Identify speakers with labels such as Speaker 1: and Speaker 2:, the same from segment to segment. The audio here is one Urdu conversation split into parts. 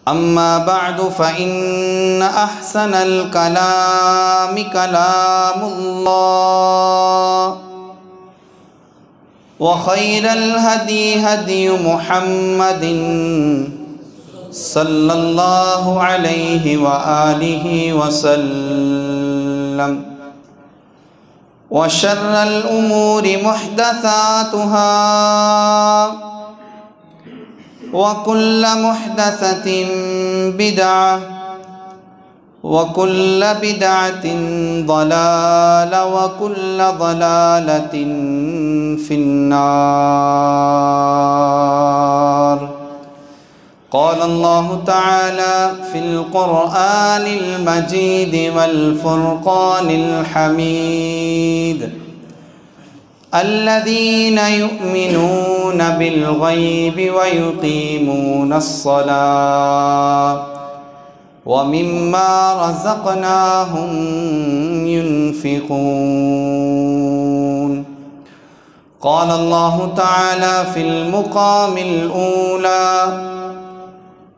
Speaker 1: أما بعد فإن أحسن الكلام كلام الله وخير الهدي هدي محمد صلى الله عليه وآله وسلم وشر الأمور محدثاتها وكل محدثة بدعة وكل بدعة ضلالة وكل ضلالة في النار. قال الله تعالى في القرآن المجيد والفرقان الحميد: الذين يؤمنون بالغيب ويقيمون الصلاة ومما رزقناهم ينفقون. قال الله تعالى في المقام الأولى: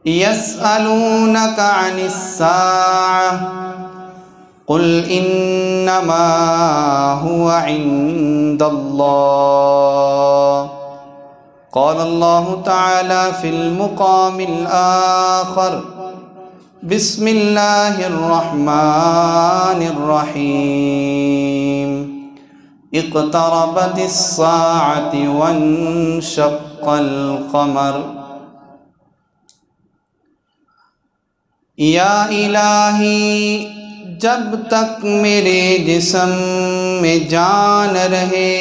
Speaker 1: يسألونك عن الساعة قل إنما هو عند الله. قال الله تعالى في المقام الآخر: بسم الله الرحمن الرحيم. اقتربت الساعة وانشق القمر. یا الہی جب تک میرے جسم میں جان رہے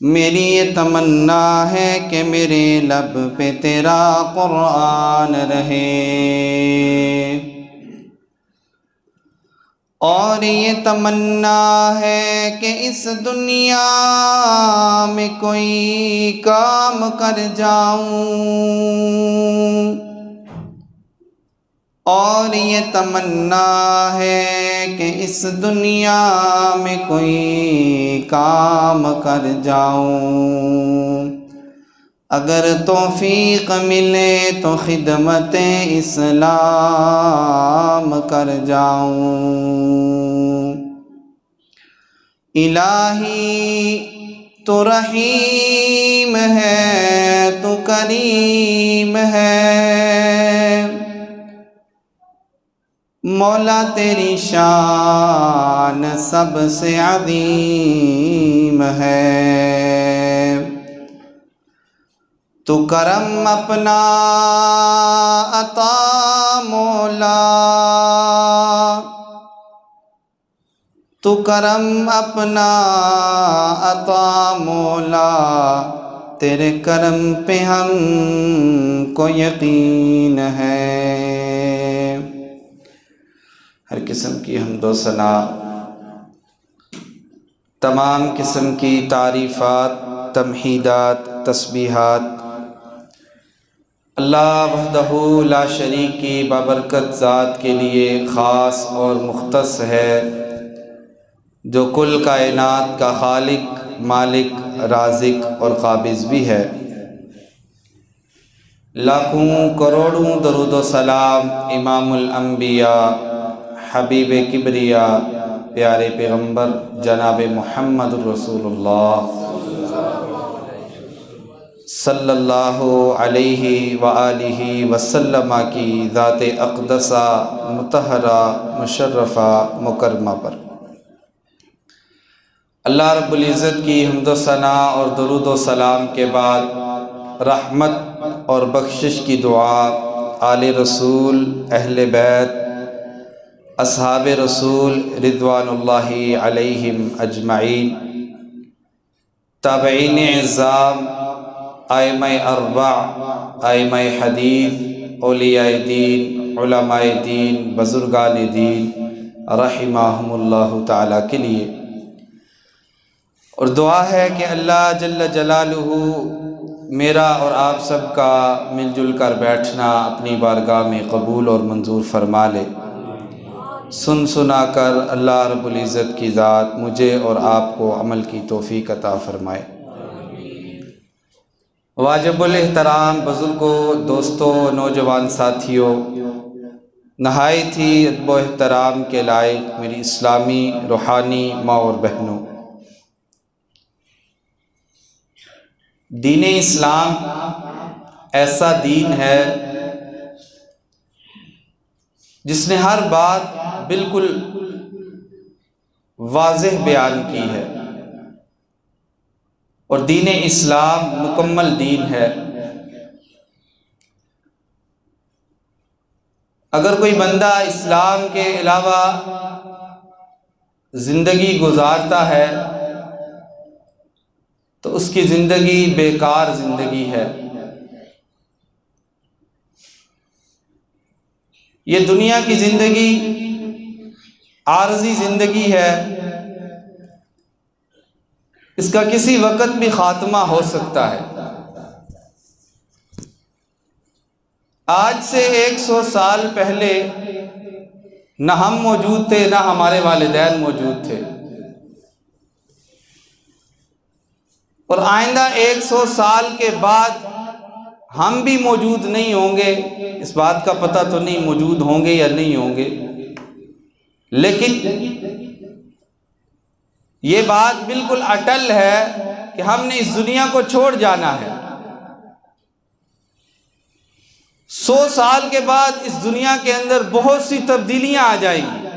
Speaker 1: میری یہ تمنا ہے کہ میرے لب پہ تیرا قرآن رہے، اور یہ تمنا ہے کہ اس دنیا میں کوئی کام کر جاؤں، اور یہ تمنا ہے کہ اس دنیا میں کوئی کام کر جاؤں، اگر توفیق ملے تو خدمت اسلام کر جاؤں۔ الہی تو رحیم ہے، تو کریم ہے، مولا تیری شان سب سے عظیم ہے، تو کرم اپنا عطا مولا، تو کرم اپنا عطا مولا، تیرے کرم پہ ہم کو یقین ہے۔ ہر قسم کی حمد و ثنا، تمام قسم کی تعریفات، تمحیدات، تسبیحات اللہ وحدہ لا شریک کی بابرکت ذات کے لیے خاص اور مختص ہے، جو کل کائنات کا خالق، مالک، رازق اور قابض بھی ہے۔ لاکھوں کروڑوں درود و سلام امام الانبیاء، حبیب کبریا، پیارے پیغمبر جناب محمد رسول اللہ صلی اللہ علیہ وآلہ وسلم کی ذات اقدسہ، مطہرہ، مشرفہ، مکرمہ پر اللہ رب العزت کی حمد و ثنا اور درود و سلام کے بعد رحمت اور بخشش کی دعا آل رسول، اہل بیت، اصحاب رسول رضوان اللہ علیہم اجمعین، تابعین اعظام، ائمہ اربع، ائمہ حدیث، اولیاء دین، علماء دین، بزرگان دین رحمہم اللہ تعالیٰ کے لیے، اور دعا ہے کہ اللہ جل جلالہ میرا اور آپ سب کا مل جل کر بیٹھنا اپنی بارگاہ میں قبول اور منظور فرما لے۔ سن سنا کر اللہ رب العزت کی ذات مجھے اور آپ کو عمل کی توفیق عطا فرمائے۔ واجب الاحترام بزرگوں، دوستوں، نوجوان ساتھیوں، نہایت ہی ادب و احترام کے لائق میری اسلامی روحانی ماں اور بہنوں، دین اسلام ایسا دین ہے جس نے ہر بات بالکل واضح بیان کی ہے، اور دین اسلام مکمل دین ہے۔ اگر کوئی بندہ اسلام کے علاوہ زندگی گزارتا ہے تو اس کی زندگی بیکار زندگی ہے۔ یہ دنیا کی زندگی عارضی زندگی ہے، اس کا کسی وقت بھی خاتمہ ہو سکتا ہے۔ آج سے 100 سال پہلے نہ ہم موجود تھے، نہ ہمارے والدین موجود تھے، اور آئندہ 100 سال کے بعد ہم بھی موجود نہیں ہوں گے۔ اس بات کا پتہ تو نہیں موجود ہوں گے یا نہیں ہوں گے، لیکن یہ بات بالکل اٹل ہے کہ ہم نے اس دنیا کو چھوڑ جانا ہے۔ 100 سال کے بعد اس دنیا کے اندر بہت سی تبدیلیاں آ جائیں گی۔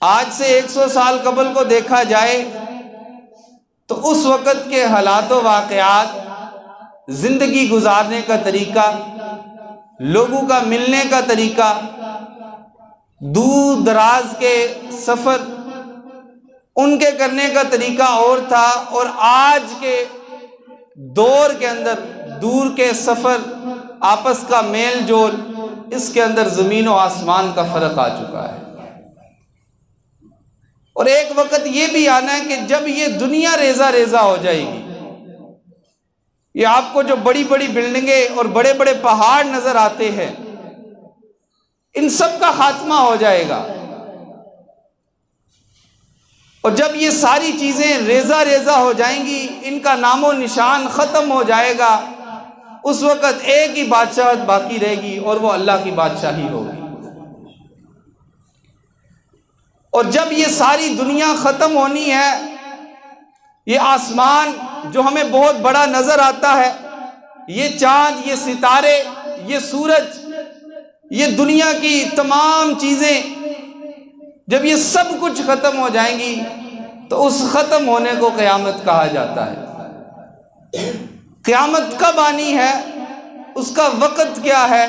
Speaker 1: آج سے 100 سال قبل کو دیکھا جائے تو اس وقت کے حالات و واقعات، زندگی گزارنے کا طریقہ، لوگوں کا ملنے کا طریقہ، دور دراز کے سفر ان کے کرنے کا طریقہ اور تھا، اور آج کے دور کے اندر دور کے سفر، آپس کا میل جول، اس کے اندر زمین و آسمان کا فرق آ چکا ہے۔ اور ایک وقت یہ بھی آنا ہے کہ جب یہ دنیا ریزہ ریزہ ہو جائے گی، یہ آپ کو جو بڑی بڑی بلڈنگیں اور بڑے بڑے پہاڑ نظر آتے ہیں، ان سب کا خاتمہ ہو جائے گا، اور جب یہ ساری چیزیں ریزہ ریزہ ہو جائیں گی، ان کا نام و نشان ختم ہو جائے گا، اس وقت ایک ہی بادشاہت باقی رہے گی، اور وہ اللہ کی بادشاہی ہوگی۔ اور جب یہ ساری دنیا ختم ہونی ہے، یہ آسمان جو ہمیں بہت بڑا نظر آتا ہے، یہ چاند، یہ ستارے، یہ سورج، یہ دنیا کی تمام چیزیں، جب یہ سب کچھ ختم ہو جائیں گی تو اس ختم ہونے کو قیامت کہا جاتا ہے۔ قیامت کب آنی ہے، اس کا وقت کیا ہے،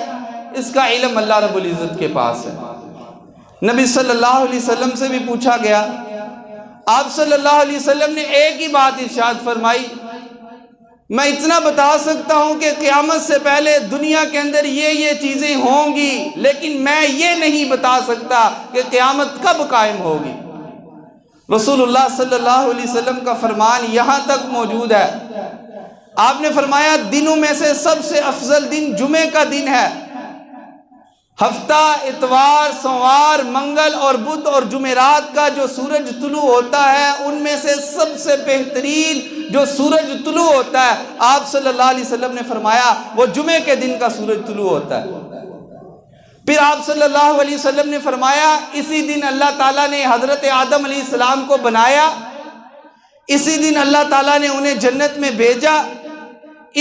Speaker 1: اس کا علم اللہ رب العزت کے پاس ہے۔ نبی صلی اللہ علیہ وسلم سے بھی پوچھا گیا، آپ صلی اللہ علیہ وسلم نے ایک ہی بات ارشاد فرمائی، میں اتنا بتا سکتا ہوں کہ قیامت سے پہلے دنیا کے اندر یہ چیزیں ہوں گی، لیکن میں یہ نہیں بتا سکتا کہ قیامت کب قائم ہوگی۔ رسول اللہ صلی اللہ علیہ وسلم کا فرمان یہاں تک موجود ہے، آپ نے فرمایا دنوں میں سے سب سے افضل دن جمعے کا دن ہے۔ ہفتہ، اتوار، سوموار، منگل اور بدھ اور جمعرات کا جو سورج طلوع ہوتا ہے، ان میں سے سب سے بہترین جو سورج طلوع ہوتا ہے، آپ صلی اللہ علیہ وسلم نے فرمایا وہ جمعے کے دن کا سورج طلوع ہوتا ہے۔ پھر آپ صلی اللہ علیہ وسلم نے فرمایا اسی دن اللہ تعالیٰ نے حضرت آدم علیہ السلام کو بنایا، اسی دن اللہ تعالیٰ نے انہیں جنت میں بھیجا،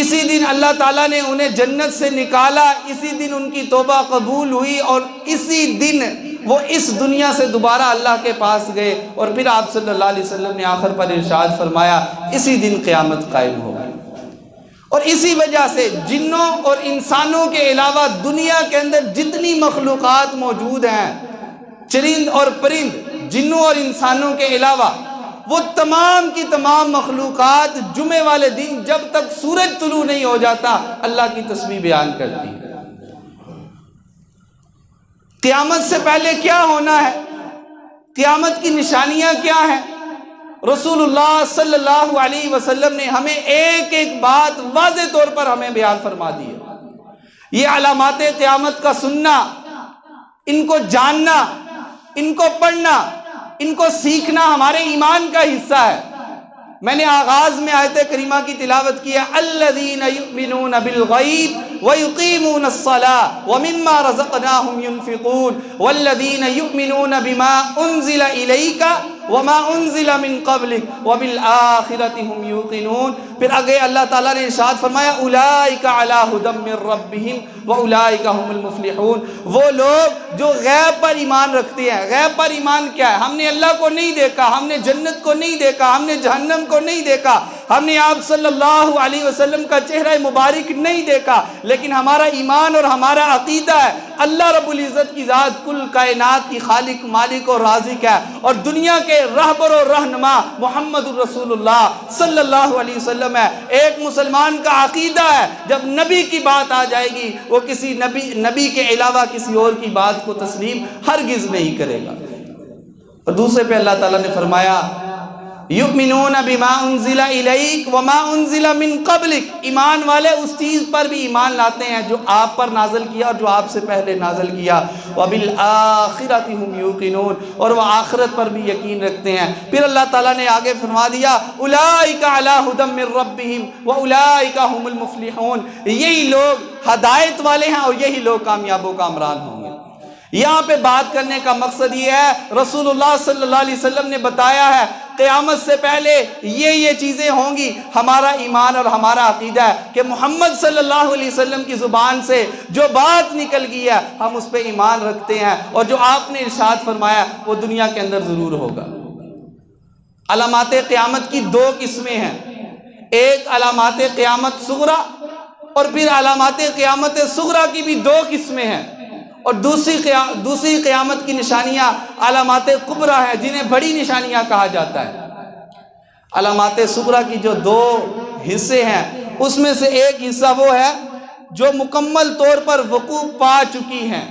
Speaker 1: اسی دن اللہ تعالیٰ نے انہیں جنت سے نکالا، اسی دن ان کی توبہ قبول ہوئی، اور اسی دن وہ اس دنیا سے دوبارہ اللہ کے پاس گئے، اور پھر آپ صلی اللہ علیہ وسلم نے آخر پر ارشاد فرمایا اسی دن قیامت قائم ہوگی۔ اور اسی وجہ سے جنوں اور انسانوں کے علاوہ دنیا کے اندر جتنی مخلوقات موجود ہیں، چرند اور پرند، جنوں اور انسانوں کے علاوہ، وہ تمام کی تمام مخلوقات جمعے والے دن جب تک سورج طلوع نہیں ہو جاتا اللہ کی تسبیح بیان کرتی ہے۔ قیامت سے پہلے کیا ہونا ہے، قیامت کی نشانیاں کیا ہیں، رسول اللہ صلی اللہ علیہ وسلم نے ہمیں ایک ایک بات واضح طور پر ہمیں بیان فرما دی ہے۔ یہ علامات قیامت کا سننا، ان کو جاننا، ان کو پڑھنا، ان کو سیکھنا ہمارے ایمان کا حصہ ہے۔ میں نے آغاز میں آیت کریمہ کی تلاوت کی ہے، الذین یؤمنون بالغیب ویقیمون الصلاۃ ومما رزقناہم ینفقون والذین یؤمنون بما انزل الیک وما انزل من قبلک وبالآخرۃ ہم یوقنون۔ پھر آگے اللہ تعالیٰ نے ارشاد فرمایا اولئک علی ھدی من ربہم واولئک ھم المفلحون۔ وہ لوگ جو غیب پر ایمان رکھتے ہیں۔ غیب پر ایمان کیا ہے؟ ہم نے اللہ کو نہیں دیکھا، ہم نے جنت کو نہیں دیکھا، ہم نے جہنم کو نہیں دیکھا، ہم نے آپ صلی اللہ علیہ وسلم کا چہرہ مبارک نہیں دیکھا، لیکن ہمارا ایمان اور ہمارا عقیدہ ہے اللہ رب العزت کی ذات کل کائنات کی خالق، مالک اور رازق ہے، اور دنیا کے رہبر اور رہنما محمد الرسول اللہ صلی اللہ علیہ وسلم ہے۔ ایک مسلمان کا عقیدہ ہے جب نبی کی بات آ جائے گی وہ کسی نبی کے علاوہ کسی اور کی بات کو تسلیم ہرگز نہیں کرے گا۔ اور دوسرے پہ اللہ تعالیٰ نے فرمایا یؤمنون بما انزل الیک وما انزل من قبلک، ایمان والے اس چیز پر بھی ایمان لاتے ہیں جو آپ پر نازل کیا اور جو آپ سے پہلے نازل کیا، وبالآخرۃ ہم یوقنون، اور وہ آخرت پر بھی یقین رکھتے ہیں۔ پھر اللہ تعالیٰ نے آگے فرما دیا اولئک علی ھدی من ربہم واولئک ھم المفلحون، یہی لوگ ہدایت والے ہیں اور یہی لوگ کامیاب و کامران ہوں گے۔ یہاں پہ بات کرنے کا مقصد یہ ہے رسول اللہ صلی اللہ علیہ وسلم نے بتایا ہے قیامت سے پہلے یہ چیزیں ہوں گی۔ ہمارا ایمان اور ہمارا عقیدہ ہے کہ محمد صلی اللہ علیہ وسلم کی زبان سے جو بات نکل گئی ہے ہم اس پہ ایمان رکھتے ہیں، اور جو آپ نے ارشاد فرمایا وہ دنیا کے اندر ضرور ہوگا۔ علامات قیامت کی دو قسمیں ہیں، ایک علامات قیامت صغریٰ، اور پھر علامات قیامت صغریٰ کی بھی دو قسمیں ہیں، اور دوسری قیامت کی نشانیاں علامات کبریٰ ہیں جنہیں بڑی نشانیاں کہا جاتا ہے۔ علامات صغریٰ کی جو دو حصے ہیں اس میں سے ایک حصہ وہ ہے جو مکمل طور پر وقوع پا چکی ہیں،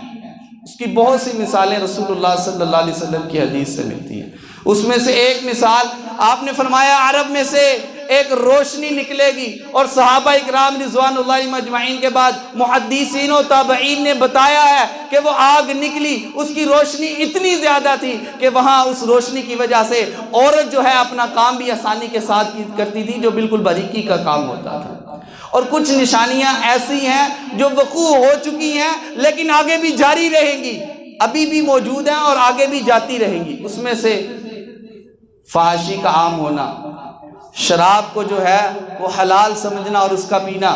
Speaker 1: اس کی بہت سی مثالیں رسول اللہ صلی اللہ علیہ وسلم کی حدیث سے ملتی ہیں۔ اس میں سے ایک مثال آپ نے فرمایا عرب میں سے ایک روشنی نکلے گی، اور صحابہ اکرام رضوان اللہ علیہم اجمعین کے بعد محدثین و تابعین نے بتایا ہے کہ وہ آگ نکلی، اس کی روشنی اتنی زیادہ تھی کہ وہاں اس روشنی کی وجہ سے عورت جو ہے اپنا کام بھی آسانی کے ساتھ کرتی تھی جو بالکل باریکی کا کام ہوتا تھا۔ اور کچھ نشانیاں ایسی ہیں جو وقوع ہو چکی ہیں لیکن آگے بھی جاری رہیں گی، ابھی بھی موجود ہیں اور آگے بھی جاتی رہیں گی۔ اس میں سے فحاشی کا عام ہونا، شراب کو جو ہے وہ حلال سمجھنا اور اس کا پینا،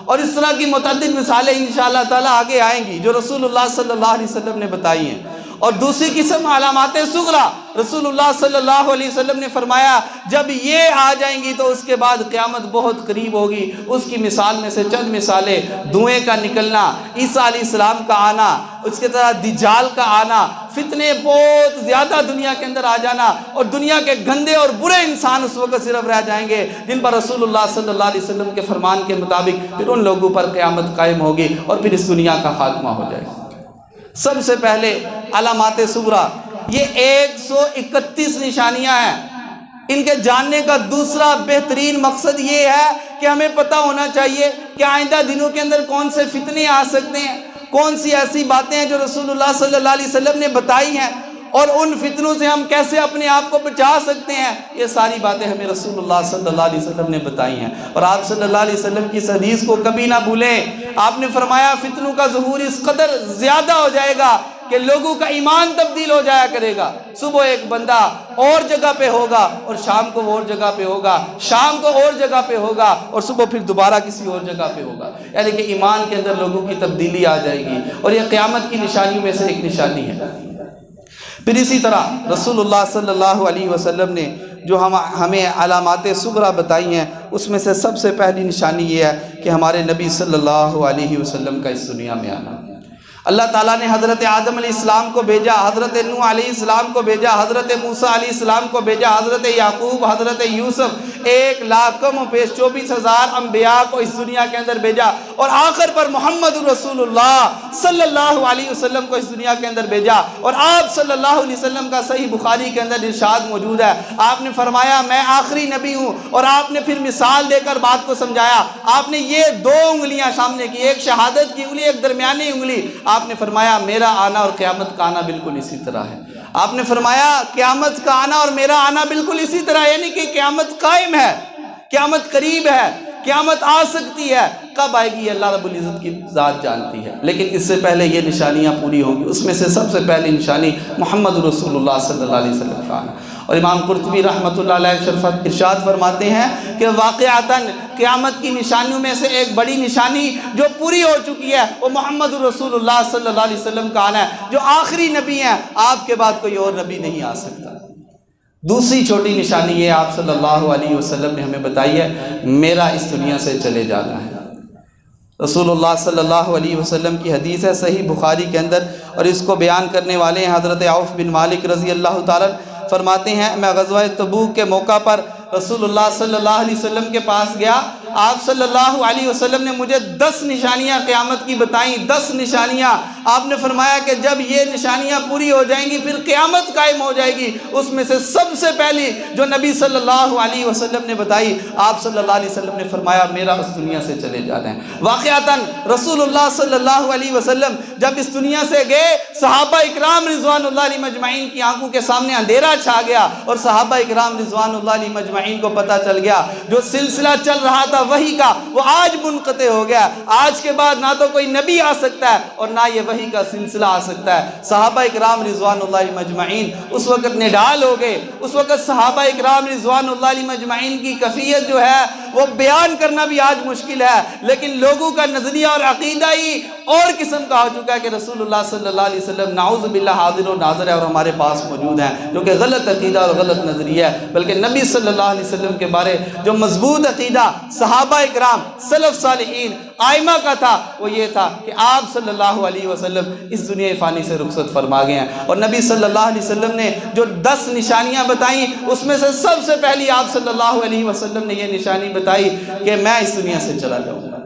Speaker 1: اور اس طرح کی متعدد مثالیں انشاءاللہ تعالی آگے آئیں گی جو رسول اللہ صلی اللہ علیہ وسلم نے بتائی ہیں۔ اور دوسری قسم علامات صغریٰ، رسول اللہ صلی اللہ علیہ وسلم نے فرمایا جب یہ آ جائیں گی تو اس کے بعد قیامت بہت قریب ہوگی۔ اس کی مثال میں سے چند مثالیں: دھوئیں کا نکلنا، عیسیٰ علیہ السلام کا آنا، اس کے طرح دجال کا آنا، فتنے بہت زیادہ دنیا کے اندر آ جانا، اور دنیا کے گندے اور برے انسان اس وقت صرف رہ جائیں گے جن پر رسول اللہ صلی اللہ علیہ وسلم کے فرمان کے مطابق پھر ان لوگوں پر قیامت قائم ہوگی اور پھر اس دنیا کا خاتمہ ہو جائے گا۔ سب سے پہلے علامات صغریٰ، یہ 131 نشانیاں ہیں۔ ان کے جاننے کا دوسرا بہترین مقصد یہ ہے کہ ہمیں پتہ ہونا چاہیے کہ آئندہ دنوں کے اندر کون سے فتنے آ سکتے ہیں، کون سی ایسی باتیں ہیں جو رسول اللہ صلی اللہ علیہ وسلم نے بتائی ہیں، اور ان فتنوں سے ہم کیسے اپنے آپ کو بچا سکتے ہیں۔ یہ ساری باتیں ہمیں رسول اللہ صلی اللہ علیہ وسلم نے بتائی ہیں، اور آپ صلی اللہ علیہ وسلم کی اس حدیث کو کبھی نہ بھولیں۔ آپ نے فرمایا فتنوں کا ظہور اس قدر زیادہ ہو جائے گا کہ لوگوں کا ایمان تبدیل ہو جایا کرے گا۔ صبح ایک بندہ اور جگہ پہ ہوگا اور شام کو اور جگہ پہ ہوگا، شام کو اور جگہ پہ ہوگا اور صبح پھر دوبارہ کسی اور جگہ پہ ہوگا، یعنی کہ ایمان کے اندر لوگوں کی تبدیلی آ جائے گی، اور یہ قیامت کی نشانیوں میں سے ایک نشانی ہے۔ پھر اسی طرح رسول اللہ صلی اللہ علیہ وسلم نے جو ہمیں علامات صغریٰ بتائی ہیں اس میں سے سب سے پہلی نشانی یہ ہے کہ ہمارے نبی صلی اللہ علیہ وسلم کا اس دنیا میں آنا۔ اللہ تعالیٰ نے حضرت آدم علیہ السلام کو بھیجا، حضرت نوح علیہ السلام کو بھیجا، حضرت موسیٰ علیہ السلام کو بھیجا، حضرت یعقوب، حضرت یوسف، 1,24,000 انبیاء کو اس دنیا کے اندر بھیجا، اور آخر پر محمد رسول اللہ صلی اللہ علیہ وسلم کو اس دنیا کے اندر بھیجا۔ اور آپ صلی اللہ علیہ وسلم کا صحیح بخاری کے اندر ارشاد موجود ہے، آپ نے فرمایا میں آخری نبی ہوں، اور آپ نے پھر مثال دے کر بات کو سمجھایا۔ آپ نے یہ 2 انگلیاں سامنے کی، ایک شہادت کی انگلی، ایک درمیانی انگلی، آپ نے فرمایا میرا آنا اور قیامت کا آنا بالکل اسی طرح ہے۔ آپ نے فرمایا قیامت کا آنا اور میرا آنا بالکل اسی طرح، یعنی کہ قیامت قائم ہے، قیامت قریب ہے، قیامت آ سکتی ہے، کب آئے گی یہ اللہ رب العزت کی ذات جانتی ہے، لیکن اس سے پہلے یہ نشانیاں پوری ہوں گی۔ اس میں سے سب سے پہلی نشانی محمد رسول اللہ صلی اللہ علیہ وسلم کا آنا، اور امام قرطبی رحمۃ اللہ علیہ ارشاد فرماتے ہیں کہ واقعتاً قیامت کی نشانیوں میں سے ایک بڑی نشانی جو پوری ہو چکی ہے وہ محمد رسول اللہ صلی اللہ علیہ وسلم کا آنا ہے، جو آخری نبی ہیں، آپ کے بعد کوئی اور نبی نہیں آ سکتا۔ دوسری چھوٹی نشانی یہ آپ صلی اللہ علیہ وسلم نے ہمیں بتائی ہے، میرا اس دنیا سے چلے جانا ہے۔ رسول اللہ صلی اللہ علیہ وسلم کی حدیث ہے صحیح بخاری کے اندر، اور اس کو بیان کرنے والے ہیں حضرت عوف بن مالک رضی اللہ تعالیٰ، فرماتے ہیں میں غزوہ تبوک کے موقع پر رسول اللہ صلی اللہ علیہ وسلم کے پاس گیا، آپ صلی اللہ علیہ وسلم نے مجھے 10 نشانیاں قیامت کی بتائیں، 10 نشانیاں۔ آپ نے فرمایا کہ جب یہ نشانیاں پوری ہو جائیں گی پھر قیامت قائم ہو جائے گی۔ اس میں سے سب سے پہلی جو نبی صلی اللہ علیہ وسلم نے بتائی، آپ صلی اللہ علیہ وسلم نے فرمایا میرا اس دنیا سے چلے جانا ہے۔ واقعتاً رسول اللہ صلی اللہ علیہ وسلم جب اس دنیا سے گئے، صحابہ اکرام رضوان اللہ علیہ مجمعین کی آنکھوں کے سامنے اندھیرا چھا گیا، اور صحابہ اکرام رضوان اللہ علیہ مجمعین کو پتہ چل گیا جو سلسلہ چل رہا تھا وحی کا وہ آج منقطع ہو گیا، آج کے بعد نہ تو کوئی نبی آ سکتا ہے اور نہ یہ وحی کا سلسلہ آ سکتا ہے۔ صحابہ اکرام رضوان اللہ علیہ مجمعین اس وقت نڈال ہو گئے۔ اس وقت صحابہ اکرام رضوان اللہ علیہ مجمعین کی کیفیت جو ہے وہ بیان کرنا بھی آج مشکل ہے، لیکن لوگوں کا نظریہ اور عقیدہ ہی اور قسم کا ہو چکا ہے کہ رسول اللہ صلی اللہ علیہ وسلم نعوذ باللہ حاضر و ناظر ہے اور ہمارے پاس موجود ہیں، جو کہ غلط عقیدہ اور غلط نظریہ ہے۔ بلکہ نبی صلی اللہ علیہ وسلم کے بارے جو مضبوط عقیدہ صحابہ اکرام سلف صالحین آئمہ کا تھا وہ یہ تھا کہ آپ صلی اللہ علیہ وسلم اس دنیا فانی سے رخصت فرما گئے ہیں، اور نبی صلی اللہ علیہ وسلم نے جو 10 نشانیاں بتائیں اس میں سے سب سے پہلی آپ صلی اللہ علیہ وسلم نے یہ نشانی بتائی کہ میں اس دنیا سے چلا جاؤں گا۔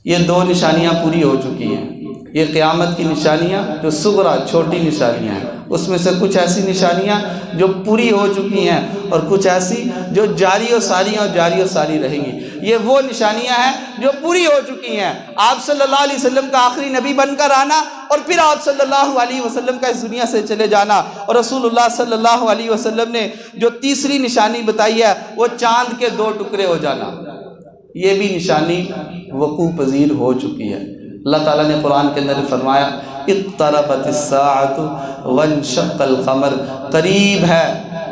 Speaker 1: یہ 2 نشانیاں پوری ہو چکی ہیں۔ یہ قیامت کی نشانیاں جو صغرا چھوٹی نشانیاں ہیں، اس میں سے کچھ ایسی نشانیاں جو پوری ہو چکی ہیں اور کچھ ایسی جو جاری و ساری اور جاری و ساری رہیں گی۔ یہ وہ نشانیاں ہیں جو پوری ہو چکی ہیں، آپ صلی اللہ علیہ وسلم کا آخری نبی بن کر آنا اور پھر آپ صلی اللہ علیہ وسلم کا اس دنیا سے چلے جانا۔ اور رسول اللہ صلی اللہ علیہ وسلم نے جو تیسری نشانی بتائی ہے وہ چاند کے 2 ٹکڑے ہو جانا، یہ بھی نشانی وقوع پذیر ہو چکی ہے۔ اللہ تعالیٰ نے قرآن کے اندر فرمایا اقتربت الساعۃ وانشق القمر، قریب ہے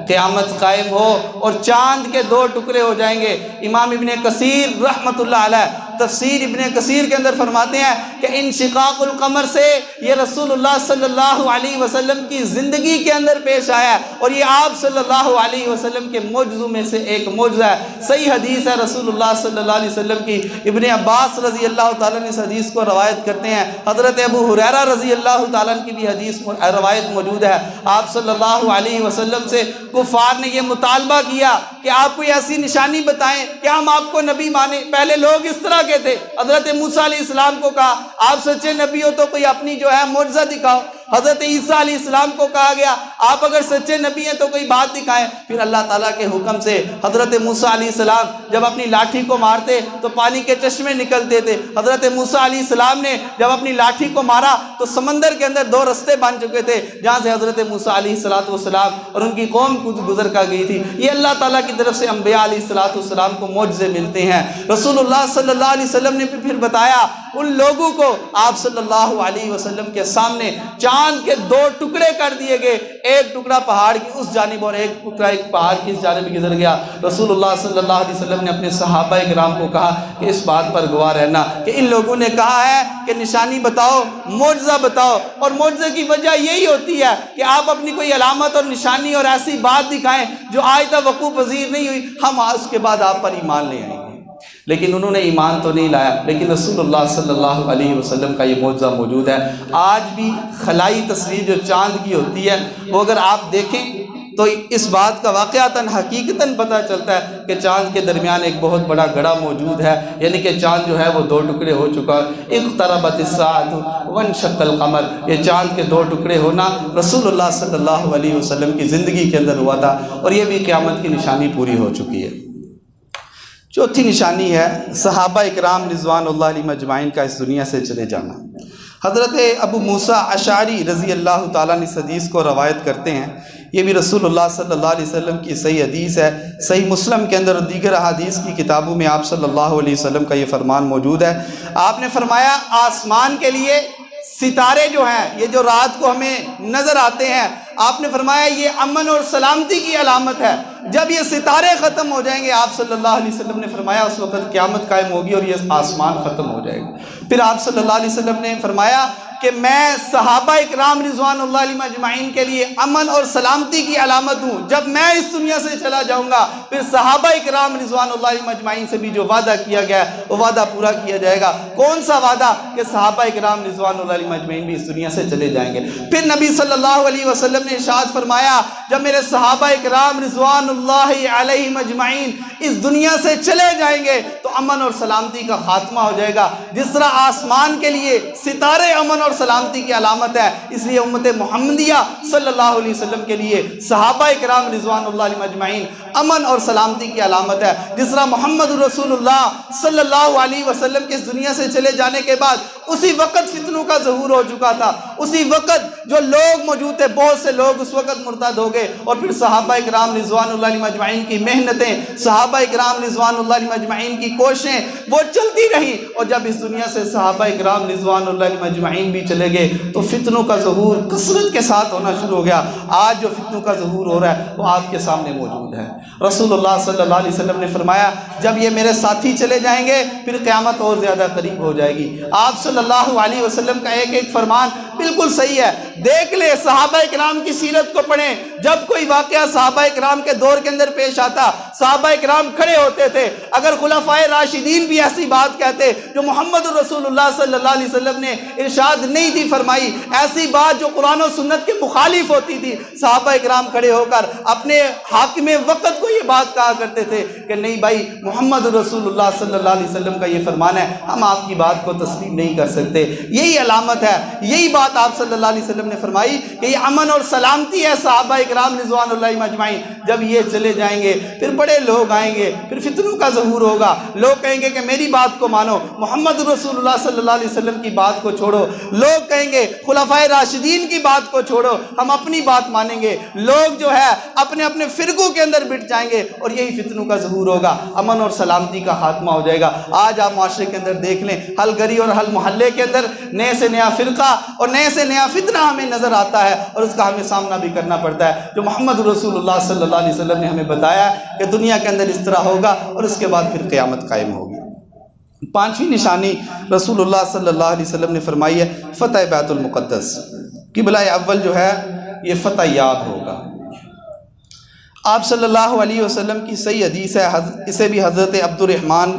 Speaker 1: قیامت قائم ہو اور چاند کے 2 ٹکڑے ہو جائیں گے۔ امام ابن کثیر رحمۃ اللہ علیہ تفسیر ابن کثیر کے اندر فرماتے ہیں کہ انشقاق القمر سے یہ رسول اللہ صلی اللہ علیہ وسلم کی زندگی کے اندر پیش آیا ہے، اور یہ آپ صلی اللہ علیہ وسلم کے معجزوں میں سے ایک معجزہ ہے۔ صحیح حدیث ہے رسول اللہ صلی اللہ علیہ وسلم کی، ابن عباس رضی اللہ تعالیٰ نے اس حدیث کو روایت کرتے ہیں، حضرت ابو ہریرہ رضی اللہ تعالیٰ کی بھی حدیث روایت موجود ہے۔ آپ صلی اللہ علیہ وسلم سے کفار نے یہ مطالبہ کیا کہ آپ کوئی ایسی نشانی بتائیں کہ ہم آپ کو نبی مانیں۔ پہلے لوگ اس طرح کے تھے، حضرت موسیٰ علیہ السلام کو کہا آپ سچے نبی ہو تو کوئی اپنی جو ہے معجزہ دکھاؤ۔ حضرت عیسیٰ علیہ السلام کو کہا گیا آپ اگر سچے نبی ہیں تو کوئی بات دکھائیں۔ پھر اللہ تعالیٰ کے حکم سے حضرت موسیٰ علیہ السلام جب اپنی لاٹھی کو مارتے تو پانی کے چشمے نکلتے تھے۔ حضرت موسیٰ علیہ السلام نے جب اپنی لاٹھی کو مارا تو سمندر کے اندر 2 رستے بن چکے تھے جہاں سے حضرت موسیٰ علیہ السلام اور ان کی قوم گزر کر گئی تھی۔ یہ اللہ تعالیٰ کی طرف سے انبیاء علیہ السلام کو معجزے ملتے ہیں۔ رسول اللہ صلی اللہ علیہ وسلم نے پھر بتایا ان لوگوں کو، آپ صلی اللہ علیہ وسلم کے سامنے چاند کے 2 ٹکڑے کر دیے گئے، ایک ٹکڑا پہاڑ کی اس جانب اور ایک ٹکڑا ایک پہاڑ کی اس جانب گزر گیا۔ رسول اللہ صلی اللہ علیہ وسلم نے اپنے صحابہ اکرام کو کہا کہ اس بات پر گواہ رہنا کہ ان لوگوں نے کہا ہے کہ نشانی بتاؤ، معجزہ بتاؤ، اور معجزے کی وجہ یہی ہوتی ہے کہ آپ اپنی کوئی علامت اور نشانی اور ایسی بات دکھائیں جو آج تک وقوع پذیر نہیں ہوئی، ہم اس کے بعد آپ پر ایمان لے آئیں گے۔ لیکن انہوں نے ایمان تو نہیں لایا، لیکن رسول اللہ صلی اللہ علیہ وسلم کا یہ معجزہ موجود ہے۔ آج بھی خلائی تصویر جو چاند کی ہوتی ہے وہ اگر آپ دیکھیں تو اس بات کا واقعتاً حقیقتاً پتہ چلتا ہے کہ چاند کے درمیان ایک بہت بڑا گڑھا موجود ہے، یعنی کہ چاند جو ہے وہ 2 ٹکڑے ہو چکا ہے۔ اقتربت الساعۃ وانشق القمر، یہ چاند کے 2 ٹکڑے ہونا رسول اللہ صلی اللہ علیہ وسلم کی زندگی کے اندر ہوا تھا، اور یہ بھی قیامت کی نشانی پوری ہو چکی ہے۔ چوتھی نشانی ہے صحابہ اکرام رضوان اللہ علیہ مجمعین کا اس دنیا سے چلے جانا۔ حضرت ابو موسیٰ اشعری رضی اللہ تعالیٰ عنہ اس حدیث کو روایت کرتے ہیں، یہ بھی رسول اللہ صلی اللہ علیہ وسلم کی صحیح حدیث ہے، صحیح مسلم کے اندر اور دیگر احادیث کی کتابوں میں آپ صلی اللہ علیہ وسلم کا یہ فرمان موجود ہے۔ آپ نے فرمایا آسمان کے لیے ستارے جو ہیں، یہ جو رات کو ہمیں نظر آتے ہیں، آپ نے فرمایا یہ امن اور سلامتی کی علامت ہے۔ جب یہ ستارے ختم ہو جائیں گے، آپ صلی اللہ علیہ وسلم نے فرمایا اس وقت قیامت قائم ہوگی اور یہ آسمان ختم ہو جائے گا۔ پھر آپ صلی اللہ علیہ وسلم نے فرمایا کہ میں صحابہ اکرام رضوان اللہ علیہم اجمعین کے لیے امن اور سلامتی کی علامت ہوں۔ جب میں اس دنیا سے چلا جاؤں گا، پھر صحابہ اکرام رضوان اللہ علیہم اجمعین سے بھی جو وعدہ کیا گیا ہے وہ وعدہ پورا کیا جائے گا۔ کون سا وعدہ؟ کہ صحابہ اکرام رضوان اللہ علیہم اجمعین بھی اس دنیا سے چلے جائیں گے۔ پھر نبی صلی اللہ علیہ وسلم نے ارشاد فرمایا جب میرے صحابہ اکرام رضوان اللہ علیہم اجمعین اس دنیا سے چلے جائیں گے تو امن اور سلامتی کا خاتمہ ہو جائے گا۔ جس طرح آسمان کے لیے ستارے امن اور سلامتی کی علامت ہے، اس لیے امت محمدیہ صلی اللہ علیہ وسلم کے لیے صحابہ اکرام رضوان اللہ علیہم اجمعین امن اور سلامتی کی علامت ہے۔ جس طرح محمد رسول اللہ صلی اللہ علیہ وسلم کے اس دنیا سے چلے جانے کے بعد اسی وقت فتنوں کا ظہور ہو چکا تھا، اسی وقت جو لوگ موجود تھے بہت سے لوگ اس وقت مرتد ہو گئے، اور پھر صحابہ اکرام رضوان اللہ علیہم اجمعین کی محنتیں، صحابہ اکرام رضوان اللہ علیہم اجمعین کی کوششیں وہ چلتی رہی، اور جب اس دنیا سے صحابہ اکرام رضوان اللہ علیہم اجمعین بھی چلے گئے تو فتنوں کا ظہور کثرت کے ساتھ ہونا شروع ہو گیا۔ آج جو فتنوں کا ظہور ہو رہا ہے وہ آپ کے سامنے موجود ہے۔ رسول اللہ صلی اللہ علیہ وسلم نے فرمایا جب یہ میرے ساتھی چلے جائیں گے پھر قیامت اور زیادہ قریب ہو جائے گی۔ آپ صلی اللہ علیہ وسلم کا ایک ایک فرمان بالکل صحیح ہے۔ دیکھ لے صحابہ اکرام کی سیرت کو پڑھیں، جب کوئی واقعہ صحابہ اکرام کے دور کے اندر پیش آتا صحابہ اکرام کھڑے ہوتے تھے۔ اگر خلفائے راشدین بھی ایسی بات کہتے جو محمد رسول اللہ صلی اللہ علیہ وسلم نے ارشاد نہیں تھی فرمائی، ایسی بات جو قرآن و سنت کے مخالف ہوتی تھی، صحابہ اکرام کھڑے ہو کر اپنے حاکم وقت کو یہ بات کہا کرتے تھے کہ نہیں بھائی محمد رسول اللہ صلی اللہ علیہ وسلم کا یہ فرمان ہے، ہم آپ کی بات کو تسلیم نہیں کر سکتے۔ یہی علامت ہے، یہی بات آپ صلی اللہ علیہ وسلم نے فرمائی کہ یہ امن اور سلامتی ہے صحابہ اکرام رضوان اللہ علیہم اجمعین۔ جب یہ چلے جائیں گے پھر بڑے لوگ آئیں گے، پھر فتنوں کا ظہور ہوگا، لوگ کہیں گے کہ میری بات کو مانو، محمد رسول اللہ صلی اللہ علیہ وسلم کی بات کو چھوڑو، لوگ کہیں گے خلفائے راشدین کی بات کو چھوڑو، ہم اپنی بات مانیں گے، لوگ جو ہے اپنے اپنے فرقوں کے اندر بٹ جائیں گے، اور یہی فتنوں کا ظہور ہوگا، امن اور سلامتی کا خاتمہ ہو جائے گا۔ آج آپ معاشرے کے اندر دیکھ لیں، ہر گلی اور ہر محلے کے اندر نئے سے نیا فرقہ اور نئے سے نیا فتنہ ہمیں نظر آتا ہے، اور اس کا ہمیں سامنا بھی کرنا پڑتا ہے۔ جو محمد رسول اللہ صلی اللہ علیہ وسلم نے ہمیں بتایا کہ دنیا کے اندر اس طرح ہوگا اور اس کے بعد پھر قیامت قائم ہوگی۔ پانچویں نشانی رسول اللہ صلی اللہ علیہ وسلم نے فرمائی ہے فتح بیت المقدس۔ قبلہ اول جو ہے یہ فتح یاب ہوگا۔ آپ صلی اللہ علیہ وسلم کی صحیح حدیث ہے، اسے بھی حضرت عبد الرحمن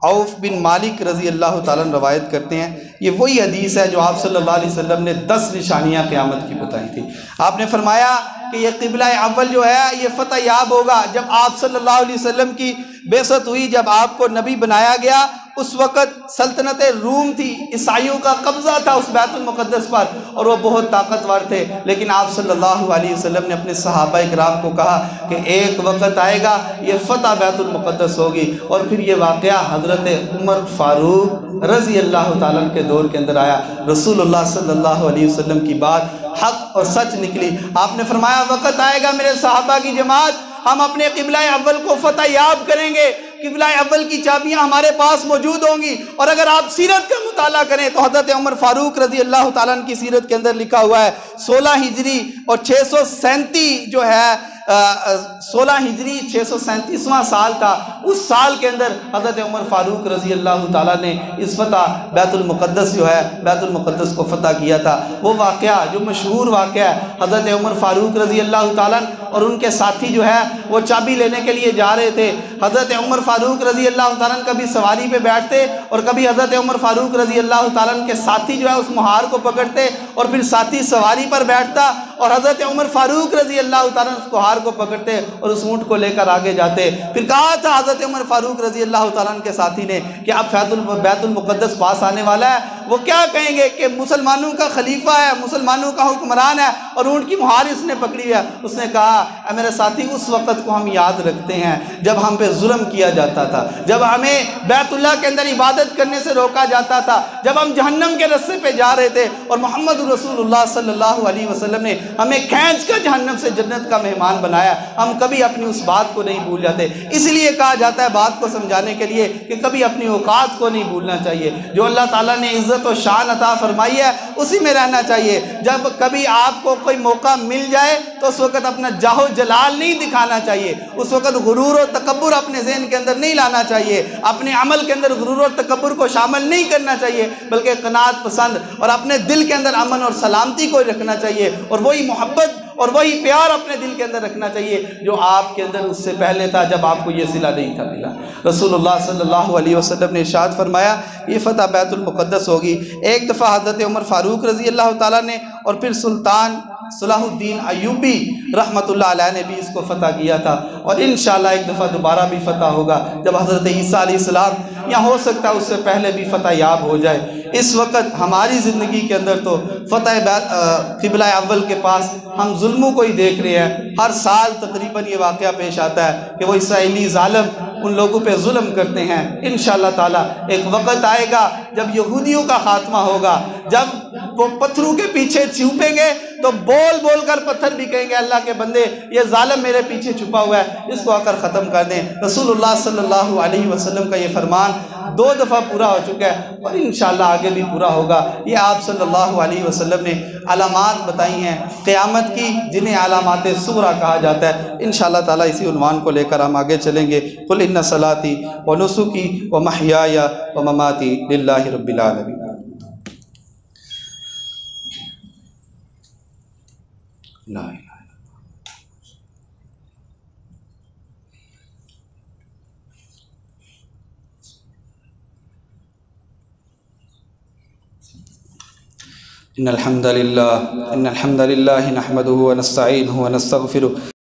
Speaker 1: عوف بن مالک رضی اللہ تعالیٰ عنہ روایت کرتے ہیں۔ یہ وہی حدیث ہے جو آپ صلی اللہ علیہ وسلم نے 10 نشانیاں قیامت کی بتائی تھی۔ آپ نے فرمایا کہ یہ قبلہ اول جو ہے یہ فتح یاب ہوگا جب آپ صلی اللہ علیہ وسلم کی بعثت ہوئی، جب آپ کو نبی بنایا گیا، اس وقت سلطنت روم تھی، عیسائیوں کا قبضہ تھا اس بیت المقدس پر، اور وہ بہت طاقتور تھے، لیکن آپ صلی اللہ علیہ وسلم نے اپنے صحابہ اکرام کو کہا کہ ایک وقت آئے گا یہ فتح بیت المقدس ہوگی، اور پھر یہ واقعہ حضرت عمر فاروق رضی اللہ تعالیٰ عنہ کے دور کے اندر آیا۔ رسول اللہ صلی اللہ علیہ وسلم کی بات حق اور سچ نکلی۔ آپ نے فرمایا وقت آئے گا میرے صحابہ کی جماعت ہم اپنے قبلہ اول کو فتح یاب کریں گے، قبلہ اول کی چابیاں ہمارے پاس موجود ہوں گی۔ اور اگر آپ سیرت کا مطالعہ کریں تو حضرت عمر فاروق رضی اللہ تعالیٰ عنہ کی سیرت کے اندر لکھا ہوا ہے 16 ہجری اور 637 جو ہے 16 ہجری 637واں سال تھا، اس سال کے اندر حضرت عمر فاروق رضی اللہ تعالیٰ نے اس فتح بیت المقدس جو ہے بیت المقدس کو فتح کیا تھا۔ وہ واقعہ جو مشہور واقعہ ہے، حضرت عمر فاروق رضی اللہ تعالیٰ اور ان کے ساتھی جو ہے وہ چابی لینے کے لیے جا رہے تھے۔ حضرت عمر فاروق رضی اللہ تعالیٰ کبھی سواری پہ بیٹھتے اور کبھی حضرت عمر فاروق رضی اللہ تعالیٰ کے ساتھی جو ہے اس مہار کو پکڑتے اور پھر ساتھی سواری پر بیٹھتا اور حضرت عمر فاروق رضی اللہ تعالیٰ اس مہار کو پکڑتے اور اس اونٹ کو لے کر آگے جاتے۔ پھر کہا تھا حضرت عمر فاروق رضی اللہ تعالیٰ کے ساتھی نے کہ اب بیت المقدس پاس آنے والا ہے، وہ کیا کہیں گے کہ مسلمانوں کا خلیفہ ہے، مسلمانوں کا حکمران ہے، اور اونٹ کی مہار اس نے پکڑی ہے. اس نے کہا اے میرے ساتھی اس وقت کو ہم یاد رکھتے ہیں جب ہم پہ ظلم کیا جاتا تھا، جب ہمیں بیت اللہ کے اندر عبادت کرنے سے روکا جاتا تھا، جب ہم جہنم کے رستے پہ جا رہے تھے اور محمد رسول اللہ صلی اللہ علیہ وسلم نے ہمیں کھینچ کر جہنم سے جنت کا مہمان بنایا. ہم کبھی اپنی اس بات کو نہیں بھول جاتے. اس لیے کہا جاتا ہے بات کو سمجھانے کے لیے کہ کبھی اپنی اوقات کو نہیں بھولنا چاہیے. جو اللہ تعالیٰ نے عزت و شان عطا فرمائی ہے اسی میں رہنا چاہیے. جب کبھی آپ کو کوئی موقع مل جائے تو اس وقت اپنا جاہ و جلال نہیں دکھانا چاہیے. اس وقت غرور و تکبر اپنے ذہن کے اندر نہیں لانا چاہیے. اپنے عمل کے اندر غرور اور تکبر کو شامل نہیں کرنا چاہیے، بلکہ قناعت پسند اور اپنے دل کے اندر امن اور سلامتی کو رکھنا چاہیے، اور وہی محبت اور وہی پیار اپنے دل کے اندر رکھنا چاہیے جو آپ کے اندر اس سے پہلے تھا جب آپ کو یہ صلہ نہیں تھا ملا. رسول اللہ صلی اللہ علیہ وسلم نے ارشاد فرمایا یہ فتح بیت المقدس ہوگی. ایک دفعہ حضرت عمر فاروق رضی اللہ تعالیٰ نے اور پھر سلطان صلاح الدین ایوبی رحمۃ اللہ علیہ نے بھی اس کو فتح کیا تھا، اور انشاءاللہ ایک دفعہ دوبارہ بھی فتح ہوگا جب حضرت عیسیٰ علیہ السلام یا ہو سکتا ہے اس سے پہلے بھی فتح یاب ہو جائے. اس وقت ہماری زندگی کے اندر تو فتح قبلہ اول کے پاس ہم ظلموں کو ہی دیکھ رہے ہیں. ہر سال تقریباً یہ واقعہ پیش آتا ہے کہ وہ اسرائیلی ظالم ان لوگوں پہ ظلم کرتے ہیں. انشاءاللہ تعالیٰ ایک وقت آئے گا جب یہودیوں کا خاتمہ ہوگا، جب وہ پتھروں کے پیچھے چھپیں گے تو بول بول کر پتھر بھی کہیں گے اللہ کے بندے یہ ظالم میرے پیچھے چھپا ہوا ہے، اس کو آ کر ختم کر دیں. رسول اللہ صلی اللہ علیہ وسلم کا یہ فرمان 2 دفعہ پورا ہو چکا ہے اور انشاءاللہ آگے بھی پورا ہوگا. یہ آپ صلی اللہ علیہ وسلم نے علامات بتائی ہیں قیامت کی جنہیں علامات صغریٰ کہا جاتا ہے. انشاءاللہ تعالیٰ اسی عنوان کو لے کر ہم آگے چلیں گے. قل ان صلاتی و نسکی و محیای و مماتی للہ رب العالمین. لا الہ ان الحمد للہ نحمده ونستعینه ونستغفره